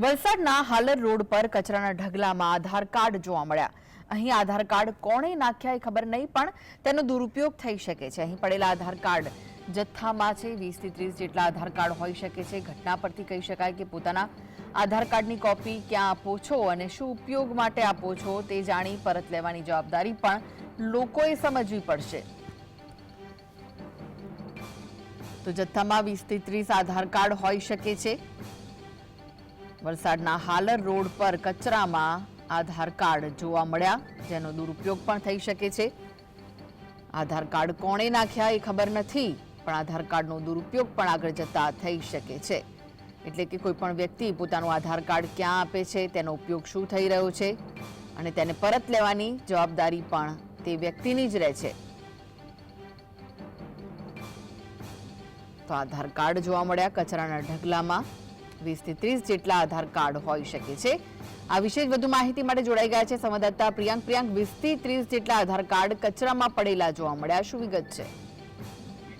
વલસાડના હાલર રોડ પર કચરાના ઢગલામાં આધાર કાર્ડ જોવા મળ્યા। અહીં આધાર કાર્ડ કોણે નાખ્યા એ ખબર નહીં, પણ તેનો દુરુપયોગ થઈ શકે છે। અહીં પડેલા આધાર કાર્ડ જથ્થામાં છે। 20 થી 30 જેટલા આધાર કાર્ડ હોઈ શકે છે। ઘટના પરથી કહી શકાય કે પોતાના આધાર કાર્ડની કોપી ક્યાં આપો છો અને શું ઉપયોગ માટે આપો છો તે જાણી પરત લેવાની જવાબદારી પણ લોકોએ સમજવી પડશે। તો જથ્થામાં 20 થી 30 આધાર કાર્ડ હોઈ શકે છે। વલસાડના હાલર રોડ પર કચરામાં આધાર કાર્ડ જોવા મળ્યા, જેનો દુરુપયોગ પણ થઈ શકે છે। આધાર કાર્ડ કોણે નાખ્યા એ ખબર નથી, પણ આધાર કાર્ડનો દુરુપયોગ પણ આગળ જતા થઈ શકે છે। એટલે કે કોઈ પણ વ્યક્તિ પોતાનું આધાર કાર્ડ ક્યાં આપે છે, તેનો ઉપયોગ શું થઈ રહ્યો છે અને તેને પરત લેવાની જવાબદારી પણ તે વ્યક્તિની જ રહે છે। તો આધાર કાર્ડ જોવા મળ્યા કચરાના ઢગલામાં। 20 થી 30 જેટલા આધાર કાર્ડ હોઈ શકે છે। આ વિશે વધુ માહિતી માટે જોડાઈ ગયા છે સંવાદદાતા પ્રિયાંક। 20 થી 30 જેટલા આધાર કાર્ડ કચરામાં પડેલા જોવા મળ્યા, શું વિગત છે?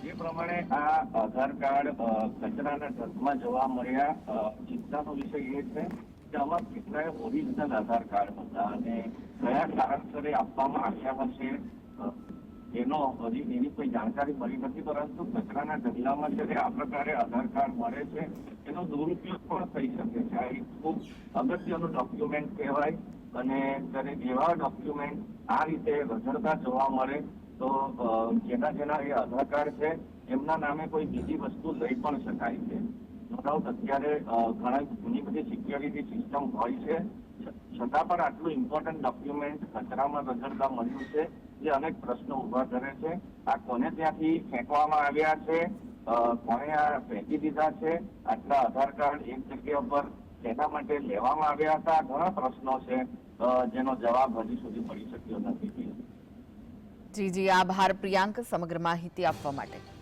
જે પ્રમાણે આ આધાર કાર્ડ કચરાના ઢગમાં જોવા મળ્યા, ચિંતાનો વિષય એ છે કે આમાં કેટલાય ઓરિજિનલ આધાર કાર્ડ હતા અને કયા કારણસરે આપવામાં આવ્યા હશે એની કોઈ જાણકારી મળી નથી। પરંતુ કચરાના ઢગલામાં જ્યારે આ પ્રકારે આધાર કાર્ડ મળે છે એનો દુરુપયોગ પણ થઈ શકે છે। આ એક ખૂબ અગત્યનું ડોક્યુમેન્ટ કહેવાય અને જ્યારે એવા ડોક્યુમેન્ટ આ રીતે રઝળતા જોવા મળે તો જેના એ આધાર કાર્ડ છે એમના નામે કોઈ બીજી વસ્તુ લઈ પણ શકાય છે। નો ડાઉટ અત્યારે ઘણી બધી સિક્યોરિટી સિસ્ટમ હોય છે, છતાં પણ આટલું ઇમ્પોર્ટન્ટ ડોક્યુમેન્ટ કચરામાં રઝળતા મળ્યું છે, જે અનેક પ્રશ્નો ઉભા કરે છે। આ કોને ત્યાંથી ફેંકવામાં આવ્યા છે, કોણે આ ફેંકી દીધા છે, આટલા આધાર કાર્ડ એક જગ્યા પર તેના માટે લેવામાં આવ્યા હતા, ઘણા પ્રશ્નો છે જેનો જવાબ હજી સુધી મળી શક્યો નથી। જી, આભાર પ્રિયાંક સમગ્ર માહિતી આપવા માટે।